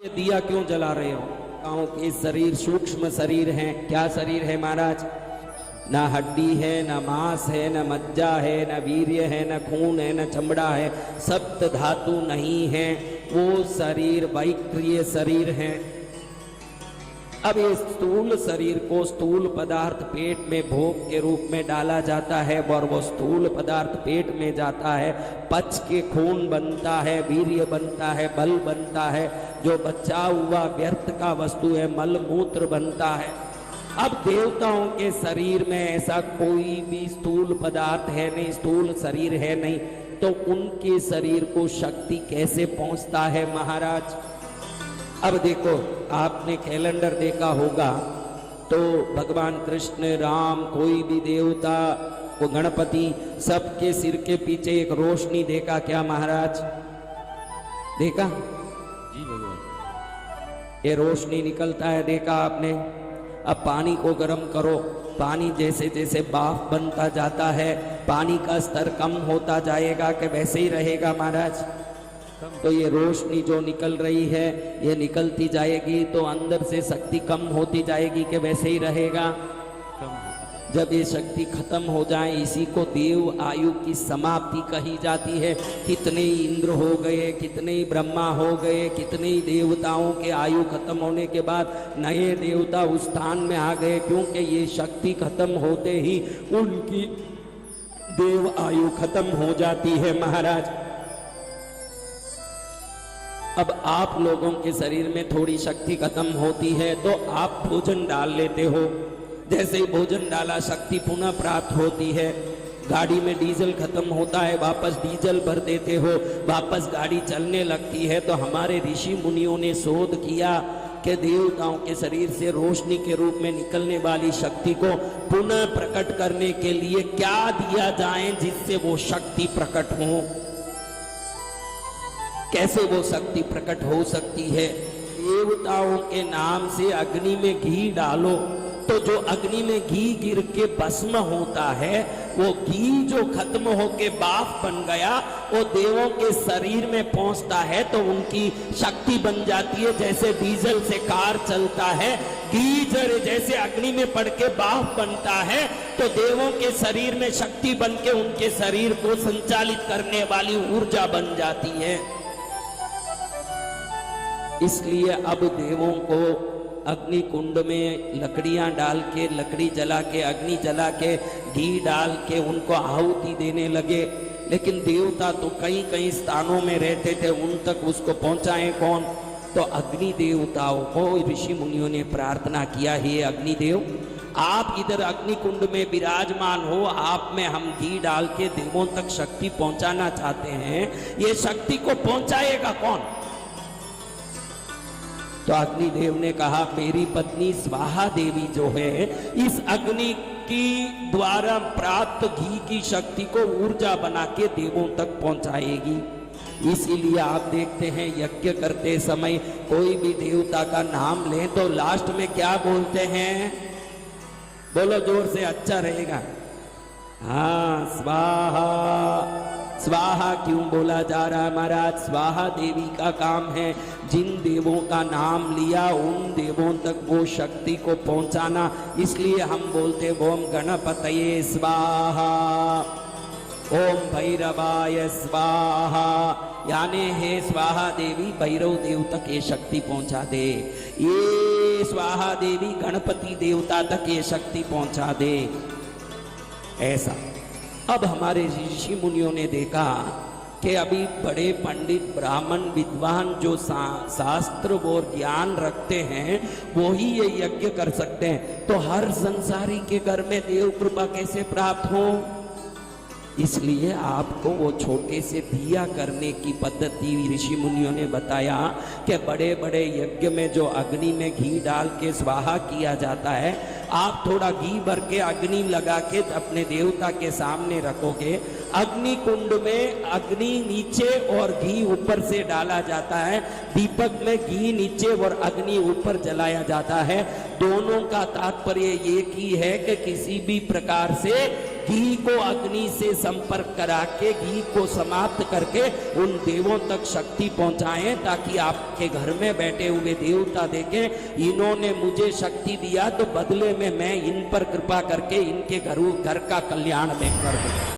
ये दिया क्यों जला रहे हो? कहो कि शरीर सूक्ष्म शरीर है। क्या शरीर है महाराज? ना हड्डी है, ना मांस है, ना मज्जा है, ना वीर्य है, ना खून है, ना चमड़ा है, सप्त धातु नहीं है। वो शरीर वैक्रिय शरीर है। अब ये स्थूल शरीर को स्थूल पदार्थ पेट में भोग के रूप में डाला जाता है और वो स्थूल पदार्थ पेट में जाता है, पच के खून बनता है, वीर्य बनता है, बल बनता है, जो बचा हुआ व्यर्थ का वस्तु है मल मूत्र बनता है। अब देवताओं के शरीर में ऐसा कोई भी स्थूल पदार्थ है नहीं, स्थूल शरीर है नहीं, तो उनके शरीर को शक्ति कैसे पहुंचता है महाराज? अब देखो, आपने कैलेंडर देखा होगा तो भगवान कृष्ण, राम, कोई भी देवता, वो गणपति, सबके सिर के पीछे एक रोशनी देखा क्या महाराज? देखा? जी भगवान। ये रोशनी निकलता है, देखा आपने? अब पानी को गर्म करो, पानी जैसे जैसे भाप बनता जाता है, पानी का स्तर कम होता जाएगा कि वैसे ही रहेगा महाराज? तो ये रोशनी जो निकल रही है, ये निकलती जाएगी तो अंदर से शक्ति कम होती जाएगी कि वैसे ही रहेगा? जब ये शक्ति खत्म हो जाए, इसी को देव आयु की समाप्ति कही जाती है। कितने ही इंद्र हो गए, कितने ही ब्रह्मा हो गए, कितने ही देवताओं के आयु खत्म होने के बाद नए देवता उस स्थान में आ गए, क्योंकि ये शक्ति खत्म होते ही उनकी देव आयु खत्म हो जाती है महाराज। अब आप लोगों के शरीर में थोड़ी शक्ति खत्म होती है तो आप भोजन डाल लेते हो, जैसे ही भोजन डाला शक्ति पुनः प्राप्त होती है। गाड़ी में डीजल खत्म होता है, वापस डीजल भर देते हो, वापस गाड़ी चलने लगती है। तो हमारे ऋषि मुनियों ने शोध किया कि देवताओं के शरीर से रोशनी के रूप में निकलने वाली शक्ति को पुनः प्रकट करने के लिए क्या दिया जाए जिससे वो शक्ति प्रकट हो। कैसे वो शक्ति प्रकट हो सकती है? देवताओं के नाम से अग्नि में घी डालो, तो जो अग्नि में घी गिर के भस्म होता है, वो घी जो खत्म होके बाफ बन गया, वो देवों के शरीर में पहुंचता है तो उनकी शक्ति बन जाती है। जैसे डीजल से कार चलता है, घी जैसे अग्नि में पड़ के बाफ बनता है, तो देवों के शरीर में शक्ति बन के उनके शरीर को संचालित करने वाली ऊर्जा बन जाती है। इसलिए अब देवों को अग्नि कुंड में लकड़ियां डाल के, लकड़ी जला के, अग्नि जला के, घी डाल के उनको आहुति देने लगे। लेकिन देवता तो कई कई स्थानों में रहते थे, उन तक उसको पहुंचाए कौन? तो अग्नि देवताओं को ऋषि मुनियों ने प्रार्थना किया, हे अग्निदेव, आप इधर अग्नि कुंड में विराजमान हो, आप में हम घी डाल के देवों तक शक्ति पहुंचाना चाहते हैं, ये शक्ति को पहुंचाएगा कौन? तो अग्निदेव ने कहा, मेरी पत्नी स्वाहा देवी जो है, इस अग्नि की द्वारा प्राप्त घी की शक्ति को ऊर्जा बना के देवों तक पहुंचाएगी। इसीलिए आप देखते हैं यज्ञ करते समय कोई भी देवता का नाम लें तो लास्ट में क्या बोलते हैं? बोलो जोर से, अच्छा रहेगा। हाँ, स्वाहा। स्वाहा क्यों बोला जा रहा है महाराज? स्वाहा देवी का काम है जिन देवों का नाम लिया उन देवों तक वो शक्ति को पहुंचाना। इसलिए हम बोलते ओम गणपतये स्वाहा, ओम भैरवाय स्वाहा, यानी हे स्वाहा देवी, भैरव देव तक ये शक्ति पहुंचा दे, ये स्वाहा देवी गणपति देवता तक ये शक्ति पहुंचा दे, ऐसा। अब हमारे ऋषि मुनियों ने देखा कि अभी बड़े पंडित ब्राह्मण विद्वान जो शास्त्र और ज्ञान रखते हैं वो ही ये यज्ञ कर सकते हैं, तो हर संसारी के घर में देव कृपा कैसे प्राप्त हो? इसलिए आपको वो छोटे से दिया करने की पद्धति ऋषि मुनियों ने बताया कि बड़े बड़े यज्ञ में जो अग्नि में घी डाल के स्वाहा किया जाता है, आप थोड़ा घी भर के अग्नि लगा के अपने देवता के सामने रखोगे, अग्नि कुंड में अग्नि नीचे और घी ऊपर से डाला जाता है, दीपक में घी नीचे और अग्नि ऊपर जलाया जाता है। दोनों का तात्पर्य एक ही है कि किसी भी प्रकार से घी को अग्नि से संपर्क करा के घी को समाप्त करके उन देवों तक शक्ति पहुंचाएं, ताकि आपके घर में बैठे हुए देवता देखें इन्होंने मुझे शक्ति दिया तो बदले में मैं इन पर कृपा करके इनके घर का कल्याण मैं कर दूं।